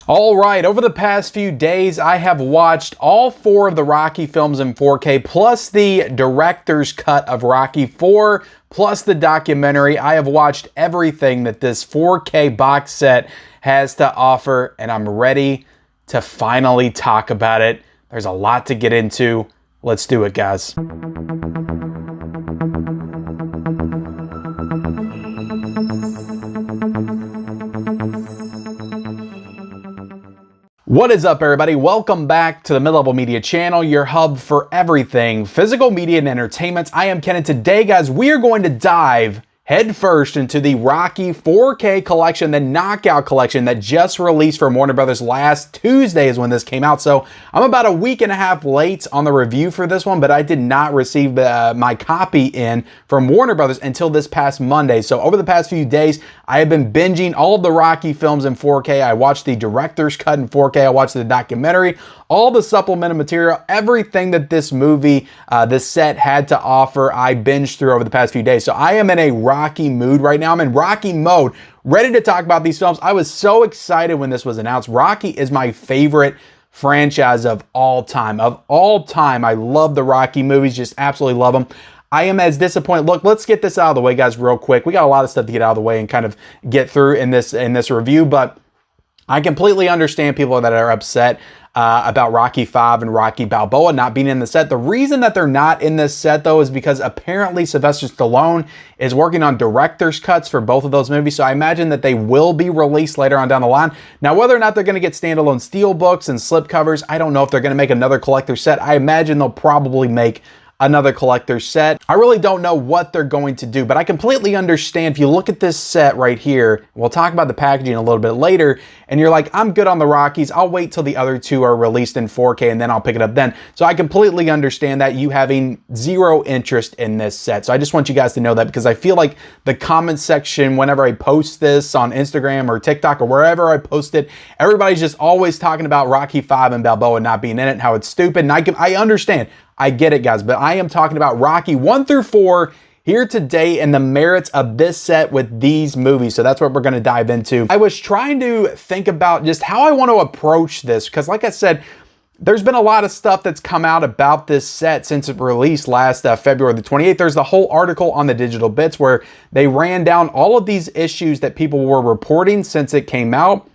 All right, over the past few days, I have watched all 4 of the Rocky films in 4K, plus the director's cut of Rocky 4, plus the documentary. I have watched everything that this 4K box set has to offer, and I'm ready to finally talk about it. There's a lot to get into. Let's do it, guys. What is up, everybody? Welcome back to the Mid-Level Media channel, your hub for everything physical media and entertainment. I am Ken, and today, guys, we are going to dive headfirst into the Rocky 4K collection, the Knockout collection that just released from Warner Brothers last Tuesday is when this came out. So I'm about a week and a half late on the review for this one, but I did not receive my copy in from Warner Brothers until this past Monday. So over the past few days, I have been binging all of the Rocky films in 4K. I watched the director's cut in 4K. I watched the documentary, all the supplemental material, everything that this movie, this set had to offer, I binged through over the past few days. So I am in a Rocky mood right now. I'm in Rocky mode, ready to talk about these films. I was so excited when this was announced. Rocky is my favorite franchise of all time. I love the Rocky movies, just absolutely love them. I am as disappointed. Look, let's get this out of the way, guys, real quick. We got a lot of stuff to get out of the way and kind of get through in this review, but I completely understand people that are upset about Rocky 5 and Rocky Balboa not being in the set. The reason that they're not in this set, though, is because apparently Sylvester Stallone is working on director's cuts for both of those movies, so I imagine that they will be released later on down the line. Now, whether or not they're going to get standalone steelbooks and slipcovers, I don't know if they're going to make another collector's set. I imagine they'll probably make another collector's set. I really don't know what they're going to do, but I completely understand. If you look at this set right here, we'll talk about the packaging a little bit later, and you're like, I'm good on the Rockies. I'll wait till the other 2 are released in 4K and then I'll pick it up then. So I completely understand that you having zero interest in this set. So I just want you guys to know that, because I feel like the comment section, whenever I post this on Instagram or TikTok or wherever I post it, everybody's just always talking about Rocky 5 and Balboa not being in it and how it's stupid. And I understand. I get it, guys, but I am talking about Rocky 1 through 4 here today and the merits of this set with these movies. So that's what we're going to dive into. I was trying to think about just how I want to approach this, because like I said, there's been a lot of stuff that's come out about this set since it released last February the 28th. There's the whole article on the Digital Bits where they ran down all of these issues that people were reporting since it came out.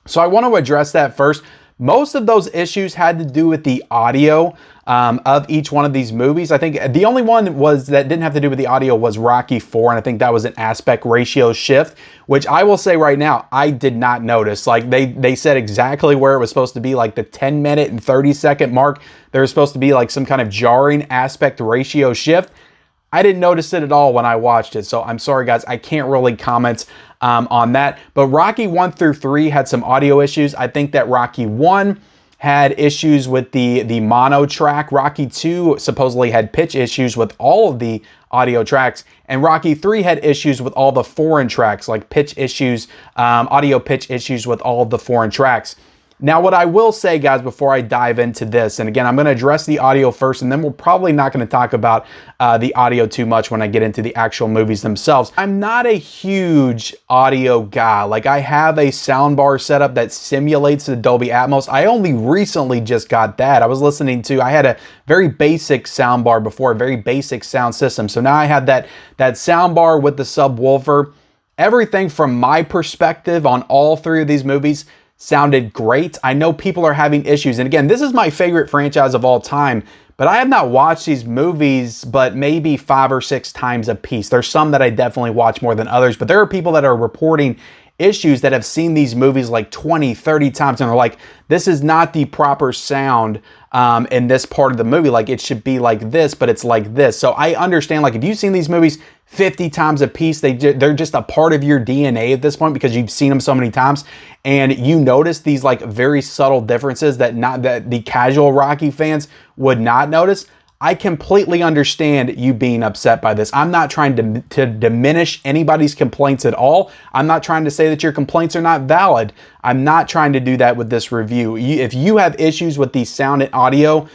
So I want to address that first. Most of those issues had to do with the audio of each one of these movies. I think the only one that didn't have to do with the audio was Rocky 4, and I think that was an aspect ratio shift, which I will say right now, I did not notice. Like they said exactly where it was supposed to be, like the 10-minute and 30-second mark. There was supposed to be like some kind of jarring aspect ratio shift. I didn't notice it at all when I watched it, so I'm sorry, guys. I can't really comment on that. But Rocky 1 through 3 had some audio issues. I think that Rocky 1 had issues with the mono track. Rocky 2 supposedly had pitch issues with all of the audio tracks. And Rocky 3 had issues with all the foreign tracks, like pitch issues, audio pitch issues with all of the foreign tracks. Now, what I will say, guys, before I dive into this, and again, I'm going to address the audio first, and then we're probably not going to talk about the audio too much when I get into the actual movies themselves. I'm not a huge audio guy. Like, I have a soundbar setup that simulates the Dolby Atmos. I only recently just got that. I had a very basic soundbar before, a very basic sound system. So now I have that soundbar with the subwoofer. Everything from my perspective on all 3 of these movies sounded great. I know people are having issues. And again, this is my favorite franchise of all time, but I have not watched these movies but maybe 5 or 6 times a piece. There's some that I definitely watch more than others, but there are people that are reporting issues that have seen these movies like 20, 30 times and are like, this is not the proper sound in this part of the movie. Like, it should be like this, but it's like this. So I understand, like, if you've seen these movies 50 times a piece, they're just a part of your DNA at this point because you've seen them so many times, and you notice these like very subtle differences that the casual Rocky fans would not notice. I completely understand you being upset by this. I'm not trying to diminish anybody's complaints at all. I'm not trying to say that your complaints are not valid. I'm not trying to do that with this review. If you have issues with the sound and audio,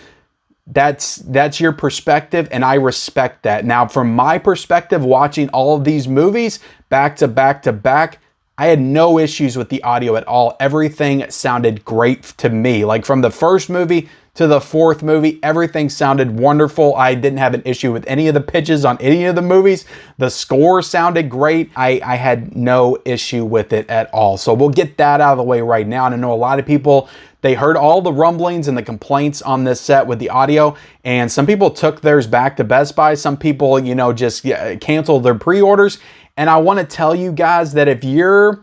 that's your perspective, and I respect that. Now, from my perspective, watching all of these movies back to back to back, I had no issues with the audio at all. Everything sounded great to me. Like from the first movie to the fourth movie, everything sounded wonderful. I didn't have an issue with any of the pitches on any of the movies. The score sounded great. I had no issue with it at all. So we'll get that out of the way right now. And I know a lot of people, they heard all the rumblings and the complaints on this set with the audio, and some people took theirs back to Best Buy. Some people, you know, just canceled their pre-orders. And I want to tell you guys that if you're,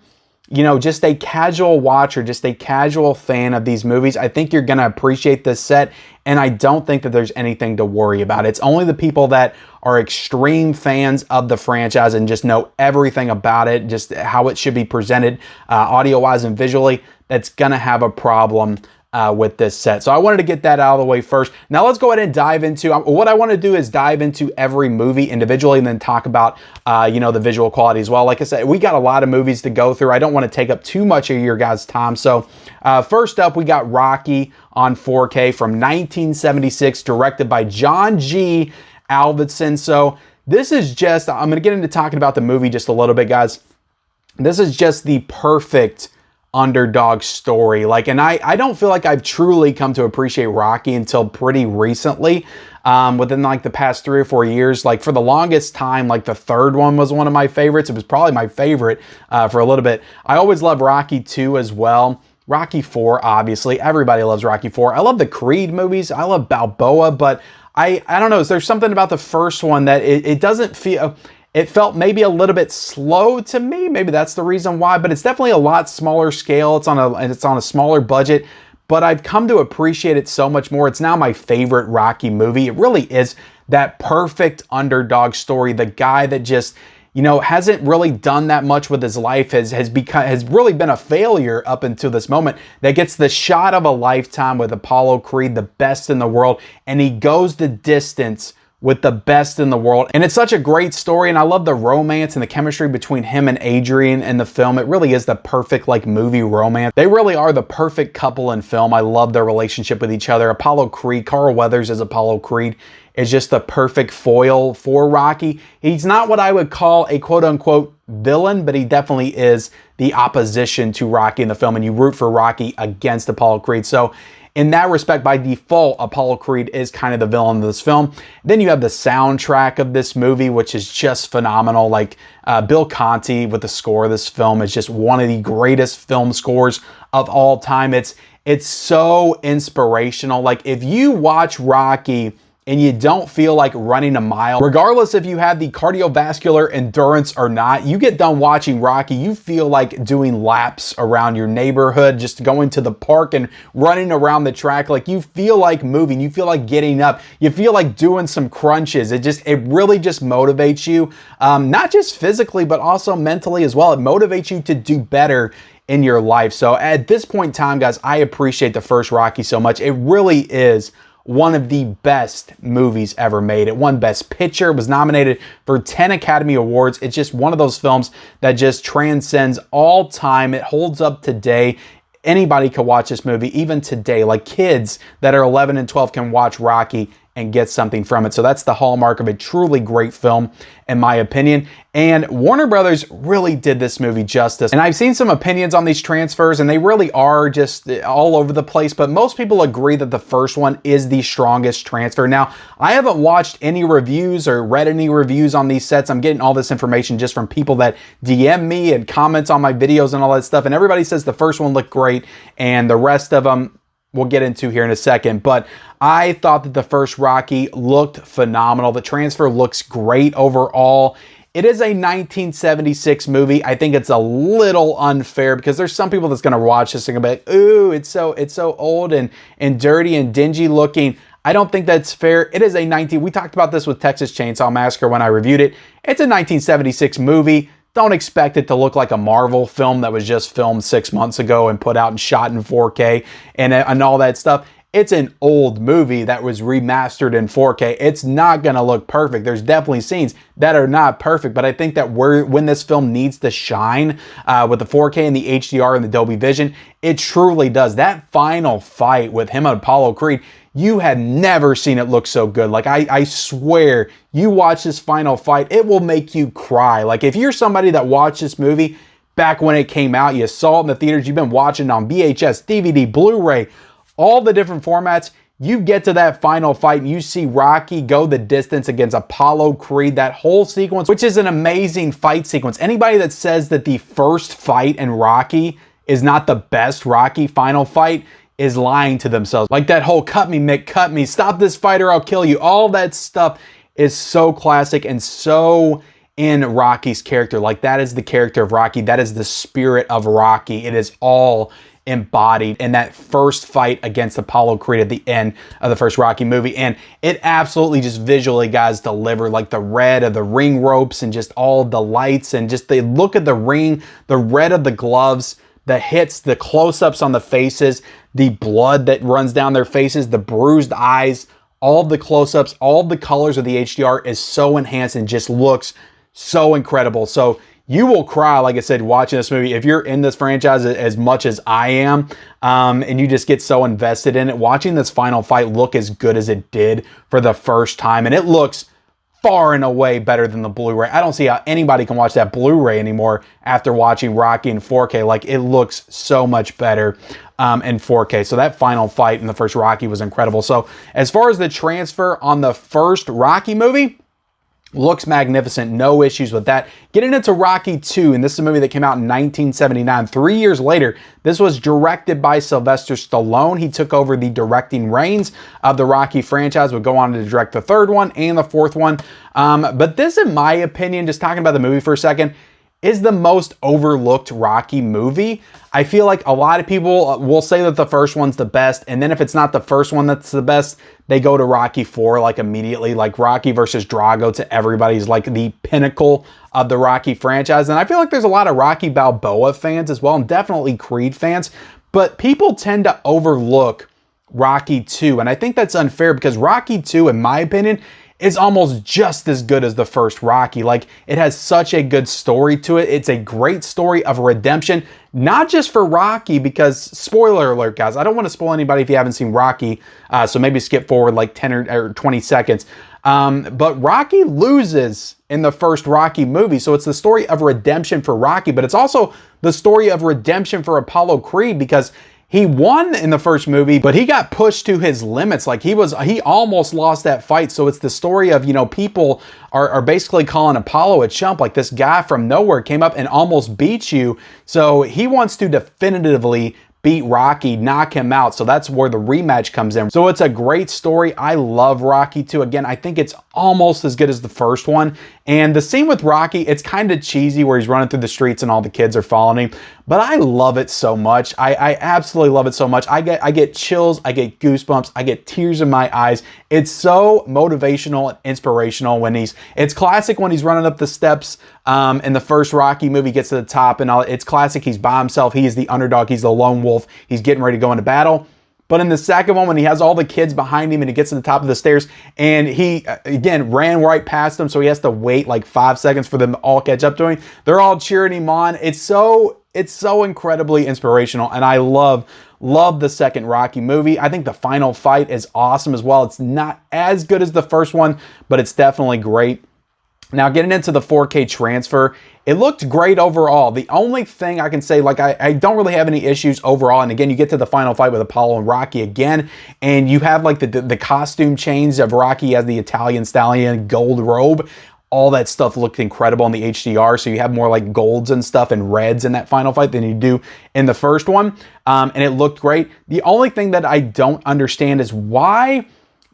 you know, just a casual watcher, just a casual fan of these movies, I think you're going to appreciate this set. And I don't think that there's anything to worry about. It's only the people that are extreme fans of the franchise and just know everything about it, just how it should be presented audio-wise and visually, that's going to have a problem with this set. So I wanted to get that out of the way first. Now let's go ahead and dive into, what I want to do is dive into every movie individually and then talk about, you know, the visual quality as well. Like I said, we got a lot of movies to go through. I don't want to take up too much of your guys' time. So first up, we got Rocky on 4K from 1976, directed by John G. Avildsen. So this is just, I'm going to get into talking about the movie just a little bit, guys. This is just the perfect underdog story. Like, and I don't feel like I've truly come to appreciate Rocky until pretty recently, within like the past 3 or 4 years. Like for the longest time, like the third one was one of my favorites. It was probably my favorite for a little bit. I always love Rocky 2 as well. Rocky 4, obviously. Everybody loves Rocky 4. I love the Creed movies. I love Balboa, but I don't know. There's something about the first one that it doesn't feel... It felt maybe a little bit slow to me. Maybe that's the reason why, but it's definitely a lot smaller scale. It's on a smaller budget, but I've come to appreciate it so much more. It's now my favorite Rocky movie. It really is that perfect underdog story. The guy that just, you know, hasn't really done that much with his life, has really been a failure up until this moment, that gets the shot of a lifetime with Apollo Creed, the best in the world, and he goes the distance with the best in the world. And it's such a great story, and I love the romance and the chemistry between him and Adrian in the film. It really is the perfect like movie romance. They really are the perfect couple in film. I love their relationship with each other. Apollo Creed, Carl Weathers as Apollo Creed, is just the perfect foil for Rocky. He's not what I would call a quote-unquote villain, but he definitely is the opposition to Rocky in the film, and you root for Rocky against Apollo Creed. So in that respect, by default, Apollo Creed is kind of the villain of this film. Then you have the soundtrack of this movie, which is just phenomenal. Like Bill Conti with the score of this film is just one of the greatest film scores of all time. It's so inspirational. Like if you watch Rocky and you don't feel like running a mile, regardless if you have the cardiovascular endurance or not, you get done watching Rocky, you feel like doing laps around your neighborhood, just going to the park and running around the track. Like you feel like moving, you feel like getting up, you feel like doing some crunches. It really just motivates you, not just physically, but also mentally as well. It motivates you to do better in your life. So at this point in time, guys, I appreciate the first Rocky so much. It really is one of the best movies ever made. It won Best Picture, it was nominated for 10 Academy Awards. It's just one of those films that just transcends all time. It holds up today. Anybody can watch this movie, even today. Like kids that are 11 and 12 can watch Rocky and get something from it. So that's the hallmark of a truly great film, in my opinion. And Warner Brothers really did this movie justice. And I've seen some opinions on these transfers, and they really are just all over the place, but most people agree that the first one is the strongest transfer. Now, I haven't watched any reviews or read any reviews on these sets. I'm getting all this information just from people that DM me and comments on my videos and all that stuff, and everybody says the first one looked great, and the rest of them we'll get into here in a second. But I thought that the first Rocky looked phenomenal. The transfer looks great overall. It is a 1976 movie. I think it's a little unfair because there's some people that's going to watch this and be like, ooh, it's so old and dirty and dingy looking. I don't think that's fair. It is we talked about this with Texas Chainsaw Massacre when I reviewed it. It's a 1976 movie. Don't expect it to look like a Marvel film that was just filmed 6 months ago and put out and shot in 4K and all that stuff. It's an old movie that was remastered in 4K. It's not going to look perfect. There's definitely scenes that are not perfect, but I think that when this film needs to shine with the 4K and the HDR and the Dolby Vision, it truly does. That final fight with him and Apollo Creed, you had never seen it look so good. Like, I swear, you watch this final fight, it will make you cry. Like, if you're somebody that watched this movie, back when it came out. You saw it in the theaters. You've been watching it on VHS, DVD, Blu-ray, all the different formats. You get to that final fight and you see Rocky go the distance against Apollo Creed, that whole sequence, which is an amazing fight sequence. Anybody that says that the first fight in Rocky is not the best Rocky final fight is lying to themselves. Like that whole cut me, Mick, cut me, stop this fight or I'll kill you. All that stuff is so classic and so in Rocky's character. Like that is the character of Rocky. That is the spirit of Rocky. It is all embodied in that first fight against Apollo Creed at the end of the first Rocky movie. And it absolutely just visually, guys, delivered. Like the red of the ring ropes and just all the lights and just the look of the ring, the red of the gloves, the hits, the close-ups on the faces, the blood that runs down their faces, the bruised eyes, all the close-ups, all the colors of the HDR is so enhanced and just looks so incredible. So you will cry, like I said, watching this movie. If you're in this franchise as much as I am, and you just get so invested in it, watching this final fight look as good as it did for the first time, and it looks far and away better than the Blu-ray. I don't see how anybody can watch that Blu-ray anymore after watching Rocky in 4K. Like, it looks so much better in 4K. So that final fight in the first Rocky was incredible. So as far as the transfer on the first Rocky movie, looks magnificent, no issues with that. Getting into Rocky 2, and this is a movie that came out in 1979, 3 years later. This was directed by Sylvester Stallone. He took over the directing reins of the Rocky franchise, would go on to direct the third one and the fourth one. But this, in my opinion, just talking about the movie for a second, is the most overlooked Rocky movie. I feel like a lot of people will say that the first one's the best, and then if it's not the first one that's the best, they go to Rocky 4 like immediately. Like Rocky versus Drago to everybody's like the pinnacle of the Rocky franchise. And I feel like there's a lot of Rocky Balboa fans as well, and definitely Creed fans, but people tend to overlook Rocky 2, and I think that's unfair because Rocky 2, in my opinion, is almost just as good as the first Rocky. Like, it has such a good story to it. It's a great story of redemption, not just for Rocky, because, spoiler alert, guys, I don't want to spoil anybody if you haven't seen Rocky, so maybe skip forward like 10 or 20 seconds. But Rocky loses in the first Rocky movie, so it's the story of redemption for Rocky, but it's also the story of redemption for Apollo Creed, because he won in the first movie, but he got pushed to his limits. Like he almost lost that fight. So it's the story of, you know, people are basically calling Apollo a chump. Like, this guy from nowhere came up and almost beat you. So he wants to definitively beat Rocky, knock him out. So that's where the rematch comes in. So it's a great story. I love Rocky 2. Again, I think it's almost as good as the first one. And the scene with Rocky, it's kind of cheesy where he's running through the streets and all the kids are following him. But I love it so much. I absolutely love it so much. I get chills, I get goosebumps, I get tears in my eyes. It's so motivational and inspirational when it's classic when he's running up the steps in the first Rocky movie, gets to the top and all. It's classic. He's by himself. He is the underdog. He's the lone wolf. He's getting ready to go into battle. But in the second one, when he has all the kids behind him and he gets to the top of the stairs and he, again, ran right past them, so he has to wait like 5 seconds for them to all catch up to him. They're all cheering him on. It's so incredibly inspirational, and I love the second Rocky movie. I think the final fight is awesome as well. It's not as good as the first one, but it's definitely great. Now, getting into the 4K transfer, it looked great overall. The only thing I can say, like, I don't really have any issues overall. And again, you get to the final fight with Apollo and Rocky again, and you have like the costume change of Rocky as the Italian stallion, gold robe. All that stuff looked incredible in the HDR. So you have more like golds and stuff and reds in that final fight than you do in the first one. And it looked great. The only thing that I don't understand is why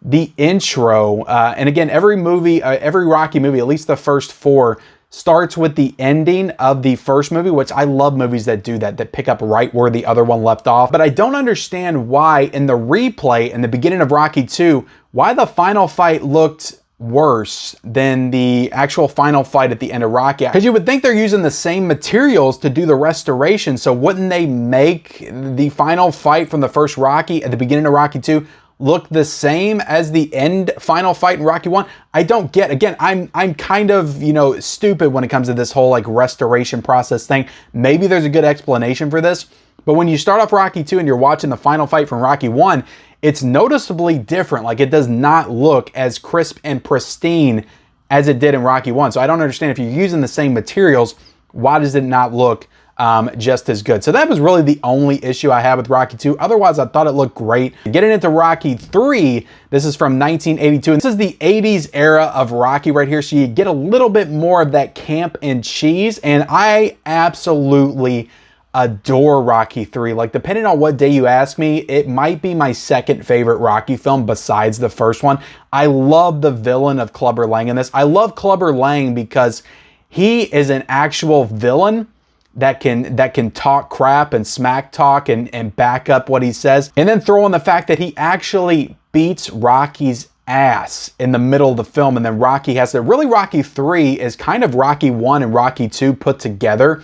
the intro, and again, every Rocky movie, at least the first 4, starts with the ending of the first movie, which I love movies that do that pick up right where the other one left off. But I don't understand why in the replay in the beginning of Rocky 2, why the final fight looked worse than the actual final fight at the end of Rocky. Because you would think they're using the same materials to do the restoration, so wouldn't they make the final fight from the first Rocky at the beginning of Rocky 2 look the same as the end final fight in Rocky 1? I don't get, again, I'm kind of, you know, stupid when it comes to this whole like restoration process thing. Maybe there's a good explanation for this, but when you start off Rocky 2 and you're watching the final fight from Rocky 1, it's noticeably different. Like, it does not look as crisp and pristine as it did in Rocky 1. So I don't understand, if you're using the same materials, why does it not look just as good. So that was really the only issue I had with Rocky 2. Otherwise, I thought it looked great. Getting into Rocky 3, this is from 1982. And this is the 80s era of Rocky right here. So you get a little bit more of that camp and cheese. And I absolutely adore Rocky 3. Like, depending on what day you ask me, it might be my second favorite Rocky film besides the first one. I love the villain of Clubber Lang in this. I love Clubber Lang because he is an actual villain that can talk crap and smack talk and back up what he says. And then throw in the fact that he actually beats Rocky's ass in the middle of the film, and then Rocky has to, really Rocky 3 is kind of Rocky 1 and Rocky 2 put together,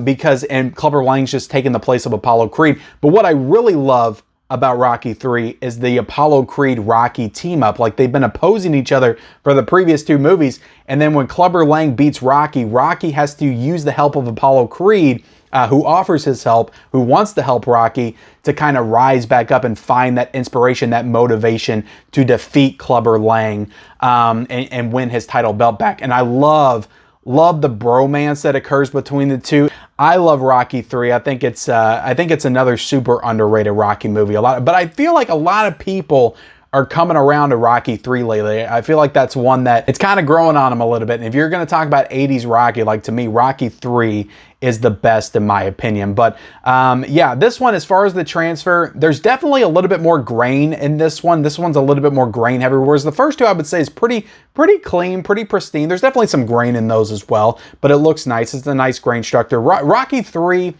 because, and Clubber Lang's just taking the place of Apollo Creed. But what I really love about Rocky 3 is the Apollo Creed Rocky team up. Like, they've been opposing each other for the previous two movies, and then when Clubber Lang beats Rocky, Rocky has to use the help of Apollo Creed, who offers his help, who wants to help Rocky to kind of rise back up and find that inspiration, that motivation to defeat Clubber Lang, and win his title belt back. And I love the bromance that occurs between the two. I love Rocky 3. I think it's another super underrated Rocky movie. But I feel like a lot of people are coming around to Rocky 3 lately. I feel like that's one that it's kind of growing on them a little bit. And if you're going to talk about 80s Rocky, like, to me, Rocky 3 is the best in my opinion. But yeah, this one, as far as the transfer, there's definitely a little bit more grain in this one. This one's a little bit more grain heavy, whereas the first two I would say is pretty clean, pretty pristine. There's definitely some grain in those as well, but it looks nice. It's a nice grain structure. Rocky 3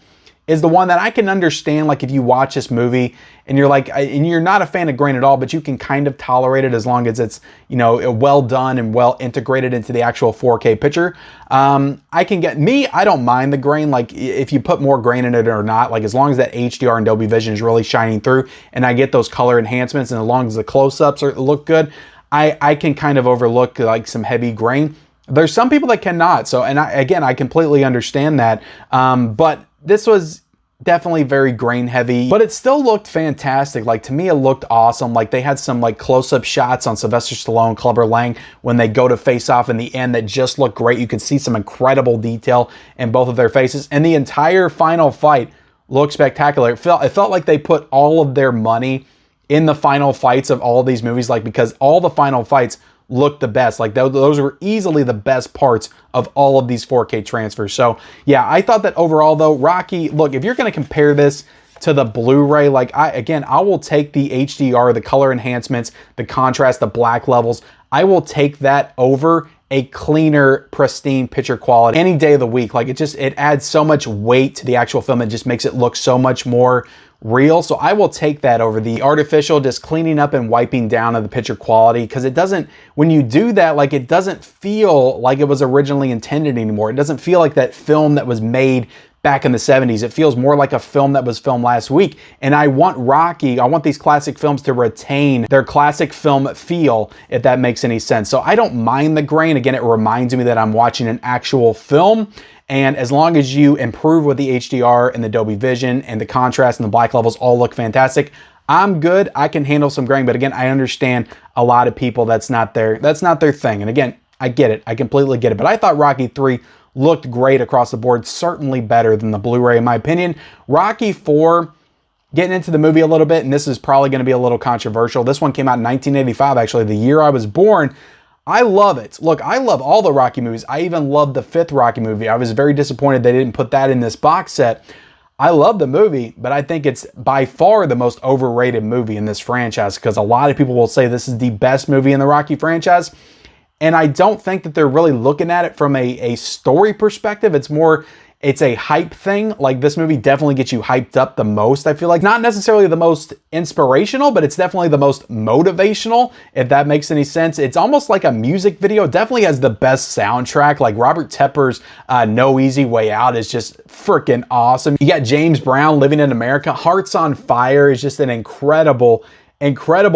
is the one that I can understand, like, if you watch this movie and you're like, and you're not a fan of grain at all, but you can kind of tolerate it as long as it's, you know, well done and well integrated into the actual 4K picture. I don't mind the grain. Like, if you put more grain in it or not, like, as long as that HDR and Dolby Vision is really shining through and I get those color enhancements, and as long as the close-ups look good, I can kind of overlook, like, some heavy grain. There's some people that cannot. So, and I completely understand that. But this was definitely very grain heavy, but it still looked fantastic. Like, to me, it looked awesome. Like, they had some, like, close-up shots on Sylvester Stallone, Clubber Lang when they go to face off in the end that just looked great. You could see some incredible detail in both of their faces, and the entire final fight looked spectacular. It felt like they put all of their money in the final fights of all these movies, like, because all the final fights look the best. Like, those were easily the best parts of all of these 4K transfers. So yeah, I thought that overall though, Rocky, look, if you're going to compare this to the Blu-ray, like, I will take the HDR, the color enhancements, the contrast, the black levels. I will take that over a cleaner, pristine picture quality any day of the week. Like, it adds so much weight to the actual film. It just makes it look so much more real. So I will take that over the artificial, just cleaning up and wiping down of the picture quality, because it doesn't, when you do that, like, it doesn't feel like it was originally intended anymore. It doesn't feel like that film that was made back in the 70s. It feels more like a film that was filmed last week. And I want these classic films to retain their classic film feel, if that makes any sense. So I don't mind the grain. Again, it reminds me that I'm watching an actual film. And as long as you improve with the HDR and the Dolby Vision and the contrast and the black levels all look fantastic, I'm good. I can handle some grain. But again, I understand a lot of people, that's not their thing. And again, I get it. I completely get it. But I thought Rocky 3 looked great across the board, certainly better than the Blu-ray in my opinion. Rocky 4, getting into the movie a little bit, and this is probably going to be a little controversial. This one came out in 1985, actually, the year I was born. I love it. Look, I love all the Rocky movies. I even love the 5th Rocky movie. I was very disappointed they didn't put that in this box set. I love the movie, but I think it's by far the most overrated movie in this franchise, because a lot of people will say this is the best movie in the Rocky franchise. And I don't think that they're really looking at it from a story perspective. It's a hype thing. Like, this movie definitely gets you hyped up the most, I feel like. Not necessarily the most inspirational, but it's definitely the most motivational, if that makes any sense. It's almost like a music video. It definitely has the best soundtrack. Like, Robert Tepper's No Easy Way Out is just freaking awesome. You got James Brown, Living in America. Hearts on Fire is just an incredible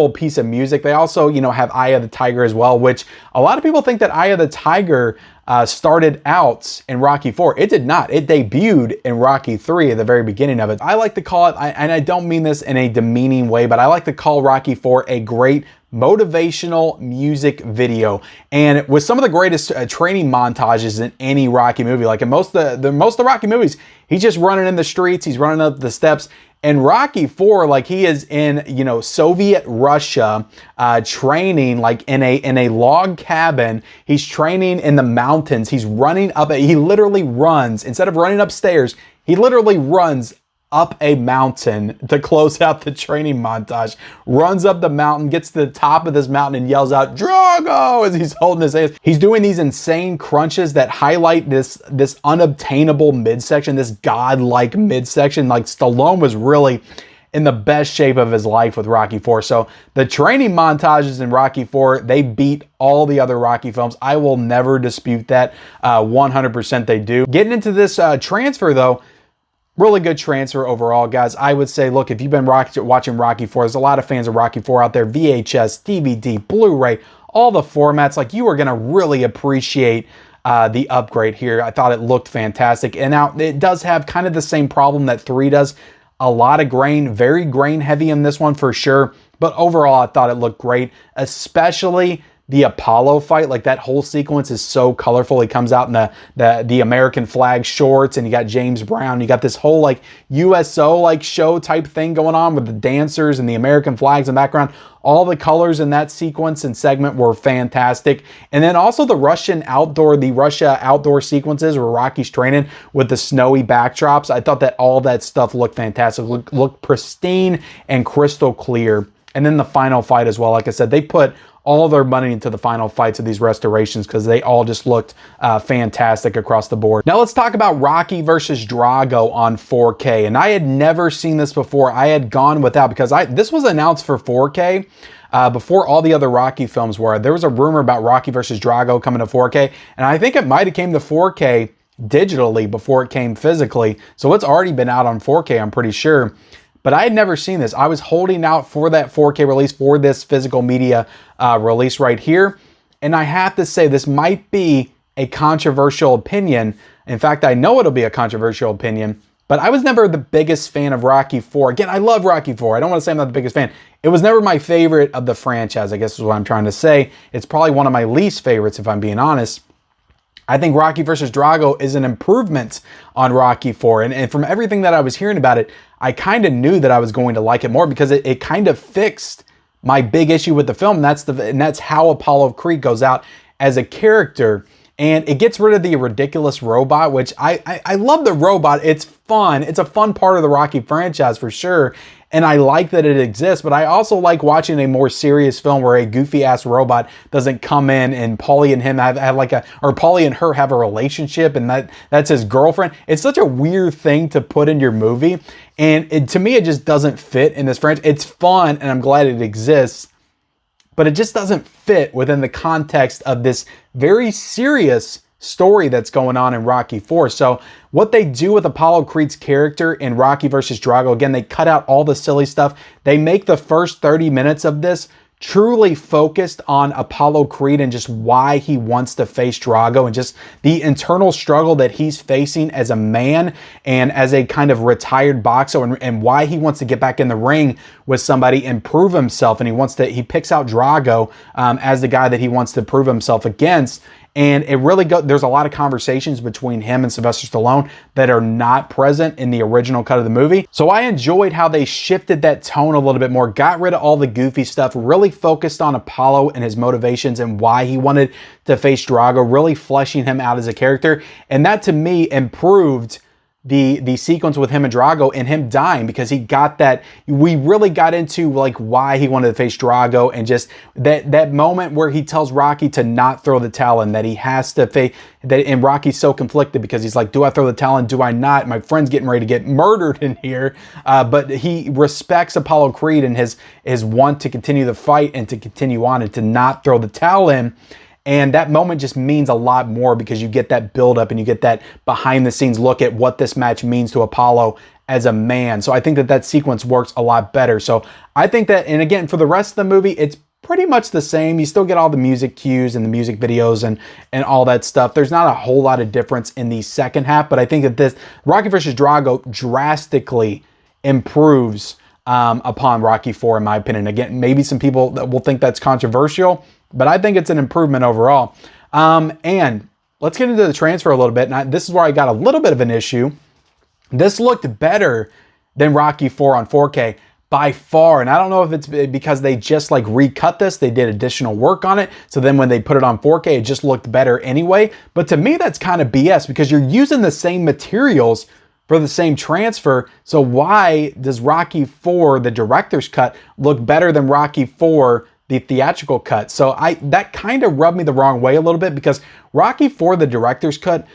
piece of music. They also, you know, have Eye of the Tiger as well, which a lot of people think that Eye of the Tiger started out in Rocky 4. It did not. It debuted in Rocky 3 at the very beginning of it. I like to call it, and I don't mean this in a demeaning way, but I like to call Rocky 4 a great motivational music video, and with some of the greatest training montages in any Rocky movie. Like in most of the Rocky movies, he's just running in the streets, he's running up the steps. In Rocky 4, like he is in, you know, Soviet Russia, training like in a log cabin. He's training in the mountains. He's running up. He literally runs, instead of running upstairs, he literally runs up a mountain to close out the training montage. Runs up the mountain, gets to the top of this mountain and yells out, "Drago!" as he's holding his hands. He's doing these insane crunches that highlight this unobtainable midsection, this godlike midsection. Like Stallone was really in the best shape of his life with Rocky 4. So the training montages in Rocky 4, they beat all the other Rocky films. I will never dispute that. 100% they do. Getting into this transfer though, really good transfer overall, guys. I would say, look, if you've been watching Rocky 4, there's a lot of fans of Rocky 4 out there, VHS, DVD, Blu-ray, all the formats. Like, you are going to really appreciate the upgrade here. I thought it looked fantastic. And now it does have kind of the same problem that 3 does. A lot of grain, very grain heavy in this one for sure. But overall, I thought it looked great, especially the Apollo fight. Like, that whole sequence is so colorful. He comes out in the American flag shorts, and you got James Brown. You got this whole like USO like show type thing going on with the dancers and the American flags in the background. All the colors in that sequence and segment were fantastic. And then also the Russia outdoor sequences where Rocky's training with the snowy backdrops. I thought that all that stuff looked fantastic, looked pristine and crystal clear. And then the final fight as well. Like I said, they put all their money into the final fights of these restorations because they all just looked fantastic across the board. Now let's talk about Rocky versus Drago on 4K. And I had never seen this before. I had gone without, because this was announced for 4K before all the other Rocky films were. There was a rumor about Rocky versus Drago coming to 4K, and I think it might have came to 4K digitally before it came physically. So it's already been out on 4K, I'm pretty sure. But I had never seen this. I was holding out for that 4K release, for this physical media release right here. And I have to say, this might be a controversial opinion. In fact, I know it'll be a controversial opinion, but I was never the biggest fan of Rocky 4. Again, I love Rocky 4. I don't want to say I'm not the biggest fan. It was never my favorite of the franchise, I guess is what I'm trying to say. It's probably one of my least favorites, if I'm being honest. I think Rocky versus Drago is an improvement on Rocky 4. And from everything that I was hearing about it, I kind of knew that I was going to like it more because it kind of fixed my big issue with the film. And that's how Apollo Creed goes out as a character. And it gets rid of the ridiculous robot, which I love the robot. It's fun. It's a fun part of the Rocky franchise for sure. And I like that it exists, but I also like watching a more serious film where a goofy ass robot doesn't come in and Paulie and him have like or Paulie and her have a relationship and that's his girlfriend. It's such a weird thing to put in your movie. And to me, it just doesn't fit in this franchise. It's fun and I'm glad it exists, but it just doesn't fit within the context of this very serious story that's going on in Rocky 4. So what they do with Apollo Creed's character in Rocky versus Drago, again, they cut out all the silly stuff. They make the first 30 minutes of this truly focused on Apollo Creed and just why he wants to face Drago and just the internal struggle that he's facing as a man and as a kind of retired boxer, and why he wants to get back in the ring with somebody and prove himself. And he picks out Drago as the guy that he wants to prove himself against. And it really there's a lot of conversations between him and Sylvester Stallone that are not present in the original cut of the movie. So I enjoyed how they shifted that tone a little bit more, got rid of all the goofy stuff, really focused on Apollo and his motivations and why he wanted to face Drago, really fleshing him out as a character. And that to me improved the sequence with him and Drago and him dying, because he got that, we really got into like why he wanted to face Drago, and just that moment where he tells Rocky to not throw the towel in, that he has to face that, and Rocky's so conflicted because he's like, do I throw the towel in? Do I not? My friend's getting ready to get murdered in here. But he respects Apollo Creed and his want to continue the fight and to continue on and to not throw the towel in. And that moment just means a lot more because you get that buildup and you get that behind the scenes look at what this match means to Apollo as a man. So I think that sequence works a lot better. So I think that, and again, for the rest of the movie, it's pretty much the same. You still get all the music cues and the music videos and all that stuff. There's not a whole lot of difference in the second half, but I think that this Rocky versus Drago drastically improves upon Rocky IV, in my opinion. Again, maybe some people that will think that's controversial, but I think it's an improvement overall. And let's get into the transfer a little bit. And this is where I got a little bit of an issue. This looked better than Rocky IV on 4K by far. And I don't know if it's because they just like recut this, they did additional work on it. So then when they put it on 4K, it just looked better anyway. But to me, that's kind of BS because you're using the same materials for the same transfer. So why does Rocky IV, the director's cut, look better than Rocky IV, the theatrical cut? So that kind of rubbed me the wrong way a little bit because Rocky IV, the director's cut,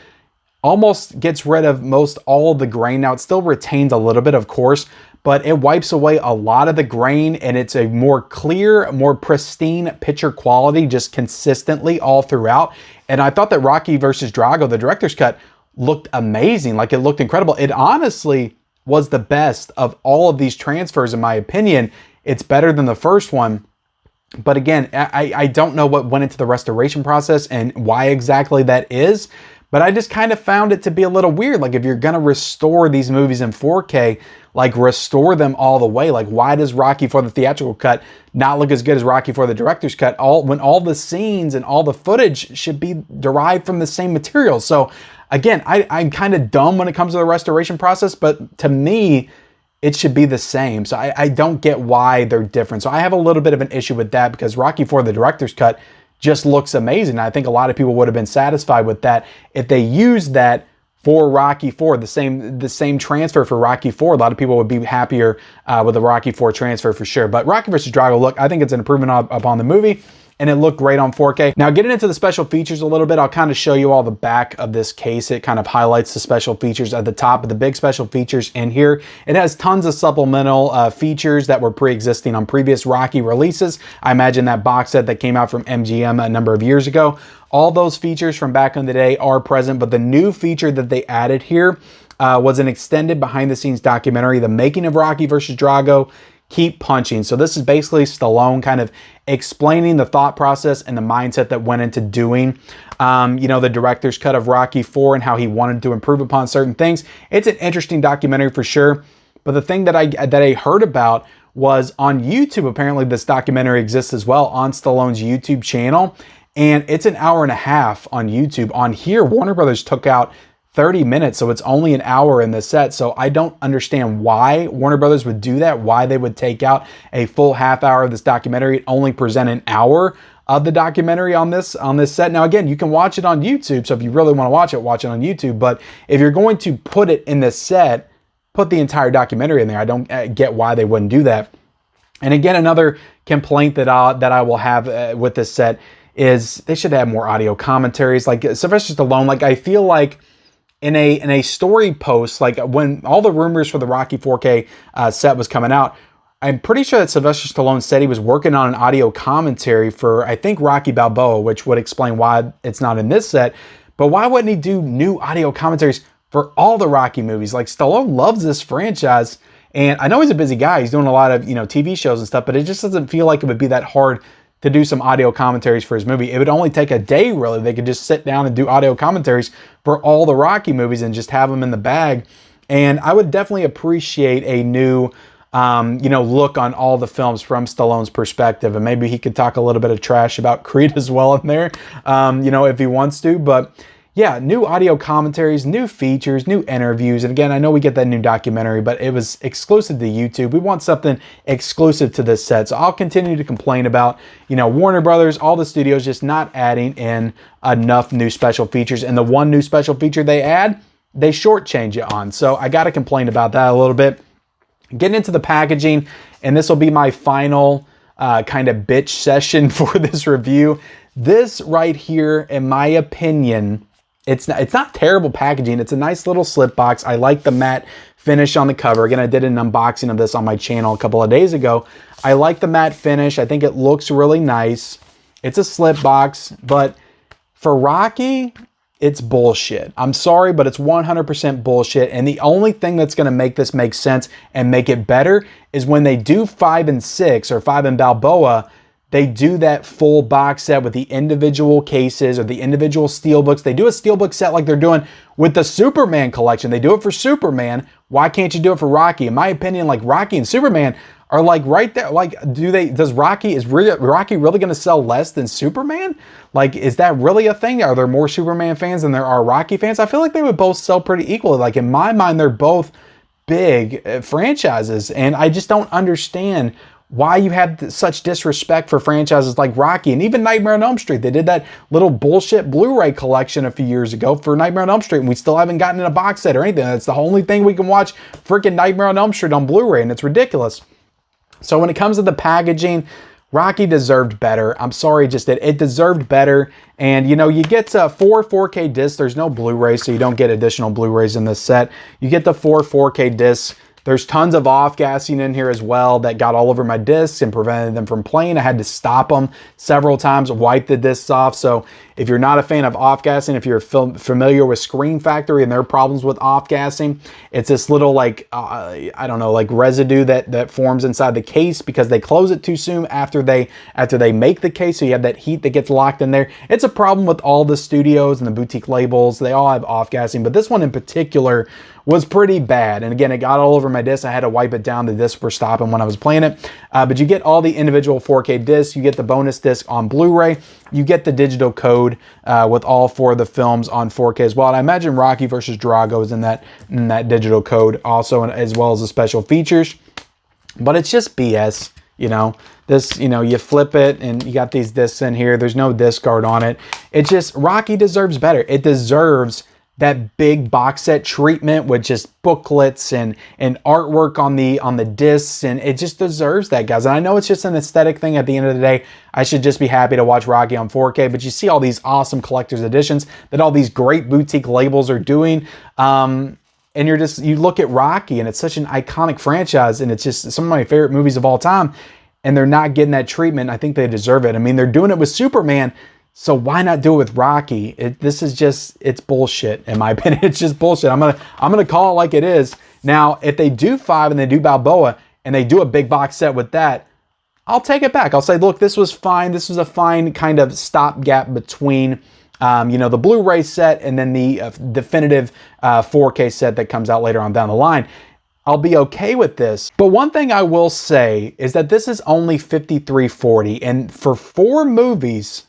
almost gets rid of most all of the grain. Now it still retains a little bit, of course, but it wipes away a lot of the grain and it's a more clear, more pristine picture quality just consistently all throughout. And I thought that Rocky versus Drago, the director's cut, looked amazing. Like, it looked incredible. It honestly was the best of all of these transfers, in my opinion. It's better than the first one. But again, I don't know what went into the restoration process and why exactly that is. But I just kind of found it to be a little weird. Like, if you're going to restore these movies in 4K, like, restore them all the way. Like, why does Rocky IV, the theatrical cut, not look as good as Rocky IV, the director's cut, when all the scenes and all the footage should be derived from the same material? So again, I'm kind of dumb when it comes to the restoration process, but to me, it should be the same. So I don't get why they're different. So I have a little bit of an issue with that because Rocky IV, the director's cut, just looks amazing. I think a lot of people would have been satisfied with that if they used that for Rocky IV, the same transfer for Rocky IV. A lot of people would be happier with the Rocky IV transfer for sure. But Rocky vs. Drago, look, I think it's an improvement upon the movie, and it looked great on 4K. Now, getting into the special features a little bit, I'll kind of show you all the back of this case. It kind of highlights the special features at the top of the big special features in here. It has tons of supplemental features that were pre-existing on previous Rocky releases. I imagine that box set that came out from MGM a number of years ago. All those features from back in the day are present, but the new feature that they added here was an extended behind-the-scenes documentary, The Making of Rocky vs. Drago, Keep Punching. So this is basically Stallone kind of explaining the thought process and the mindset that went into doing, the director's cut of Rocky IV and how he wanted to improve upon certain things. It's an interesting documentary for sure. But the thing that I heard about was on YouTube. Apparently this documentary exists as well on Stallone's YouTube channel. And it's an hour and a half on YouTube. On here, Warner Brothers took out 30 minutes, so it's only an hour in the set. So I don't understand why Warner Brothers would do that, why they would take out a full half hour of this documentary and only present an hour of the documentary on this set. Now, again, you can watch it on YouTube, so if you really want to watch it on YouTube. But if you're going to put it in this set, put the entire documentary in there. I don't get why they wouldn't do that. And again, another complaint that I will have with this set is they should have more audio commentaries. Like Sylvester Stallone, like I feel like in a story post, like when all the rumors for the Rocky 4K set was coming out, I'm pretty sure that Sylvester Stallone said he was working on an audio commentary for, I think, Rocky Balboa, which would explain why it's not in this set. But why wouldn't he do new audio commentaries for all the Rocky movies? Like, Stallone loves this franchise, and I know he's a busy guy. He's doing a lot of, TV shows and stuff, but it just doesn't feel like it would be that hard to do some audio commentaries for his movie. It would only take a day, really. They could just sit down and do audio commentaries for all the Rocky movies and just have them in the bag. And I would definitely appreciate a new, look on all the films from Stallone's perspective. And maybe he could talk a little bit of trash about Creed as well in there, if he wants to. But yeah, new audio commentaries, new features, new interviews. And again, I know we get that new documentary, but it was exclusive to YouTube. We want something exclusive to this set. So I'll continue to complain about, Warner Brothers, all the studios just not adding in enough new special features. And the one new special feature they add, they shortchange it on. So I got to complain about that a little bit. Getting into the packaging, and this will be my final kind of bitch session for this review. This right here, in my opinion, it's not terrible packaging. It's a nice little slip box. I like the matte finish on the cover. Again, I did an unboxing of this on my channel a couple of days ago. I like the matte finish. I think it looks really nice. It's a slip box, but for Rocky, it's bullshit. I'm sorry, but it's 100% bullshit. And the only thing that's going to make this make sense and make it better is when they do 5 and 6 or 5 and Balboa, they do that full box set with the individual cases or the individual steelbooks. They do a steelbook set like they're doing with the Superman collection. They do it for Superman. Why can't you do it for Rocky? In my opinion, like Rocky and Superman are like right there. Like, is Rocky really going to sell less than Superman? Like, is that really a thing? Are there more Superman fans than there are Rocky fans? I feel like they would both sell pretty equally. Like, in my mind, they're both big franchises, and I just don't understand why you have such disrespect for franchises like Rocky and even Nightmare on Elm Street. They did that little bullshit Blu-ray collection a few years ago for Nightmare on Elm Street, and we still haven't gotten in a box set or anything. That's the only thing we can watch freaking Nightmare on Elm Street on Blu-ray, and it's ridiculous. So when it comes to the packaging, Rocky deserved better. I'm sorry, just it deserved better. And you know, you get 4 4K discs. There's no Blu-ray, so you don't get additional Blu-rays in this set. You get the 4 4K discs. There's tons of off-gassing in here as well that got all over my discs and prevented them from playing. I had to stop them several times, wipe the discs off. So if you're not a fan of off-gassing, if you're familiar with Scream Factory and their problems with off-gassing, it's this little like, I don't know, like residue that forms inside the case because they close it too soon after they make the case. So you have that heat that gets locked in there. It's a problem with all the studios and the boutique labels. They all have off-gassing, but this one in particular was pretty bad. And again, it got all over my disc. I had to wipe it down. The discs were stopping when I was playing it. But you get all the individual 4K discs. You get the bonus disc on Blu-ray. You get the digital code with all 4 of the films on 4K as well. And I imagine Rocky versus Drago is in that digital code also, and as well as the special features. But it's just BS. You know, this, you know, you flip it and you got these discs in here. There's no disc guard on it. It just, Rocky deserves better. It deserves that big box set treatment with just booklets and artwork on the discs, and it just deserves that, guys. And I know it's just an aesthetic thing. At the end of the day, I should just be happy to watch Rocky on 4K, but you see all these awesome collector's editions that all these great boutique labels are doing, and you look at Rocky and it's such an iconic franchise, and it's just some of my favorite movies of all time, and they're not getting that treatment. I think they deserve it. I mean, they're doing it with Superman, so why not do it with Rocky? This is just, it's bullshit in my opinion. It's just bullshit. I'm gonna call it like it is. Now, if they do 5 and they do Balboa and they do a big box set with that, I'll take it back. I'll say, look, this was fine. This was a fine kind of stopgap between you know, the Blu-ray set and then the definitive 4K set that comes out later on down the line. I'll be okay with this. But one thing I will say is that this is only $53.40, and for 4 movies,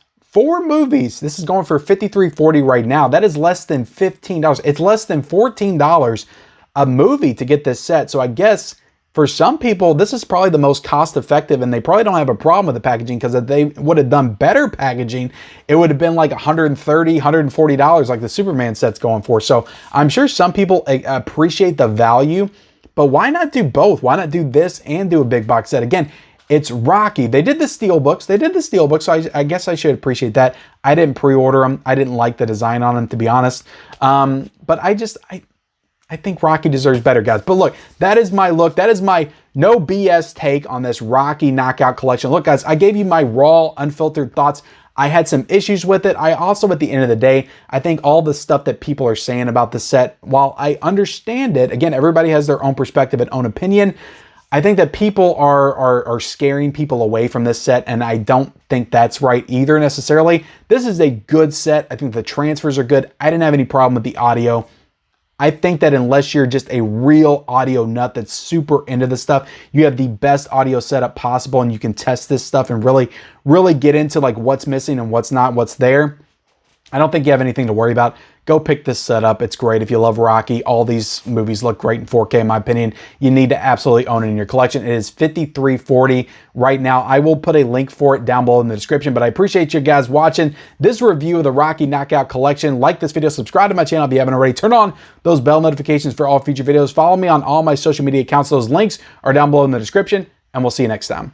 this is going for $53.40 right now. That is less than $15. It's less than $14 a movie to get this set. So I guess for some people, this is probably the most cost effective, and they probably don't have a problem with the packaging, because if they would have done better packaging, it would have been like $130, $140 like the Superman set's going for. So I'm sure some people appreciate the value, but why not do both? Why not do this and do a big box set? Again, it's Rocky. They did the steelbooks. So I guess I should appreciate that. I didn't pre-order them. I didn't like the design on them, to be honest. But I think Rocky deserves better, guys. But look, that is my look. That is my no BS take on this Rocky Knockout Collection. Look, guys, I gave you my raw, unfiltered thoughts. I had some issues with it. I also, at the end of the day, I think all the stuff that people are saying about the set, while I understand it, again, everybody has their own perspective and own opinion. I think that people are scaring people away from this set, and I don't think that's right either necessarily. This is a good set. I think the transfers are good. I didn't have any problem with the audio. I think that unless you're just a real audio nut that's super into this stuff, you have the best audio setup possible, and you can test this stuff and really get into like what's missing and what's not, what's there. I don't think you have anything to worry about. Go pick this set up. It's great. If you love Rocky, all these movies look great in 4K, in my opinion. You need to absolutely own it in your collection. It is $53.40 right now. I will put a link for it down below in the description, but I appreciate you guys watching this review of the Rocky Knockout Collection. Like this video, subscribe to my channel if you haven't already. Turn on those bell notifications for all future videos. Follow me on all my social media accounts. Those links are down below in the description, and we'll see you next time.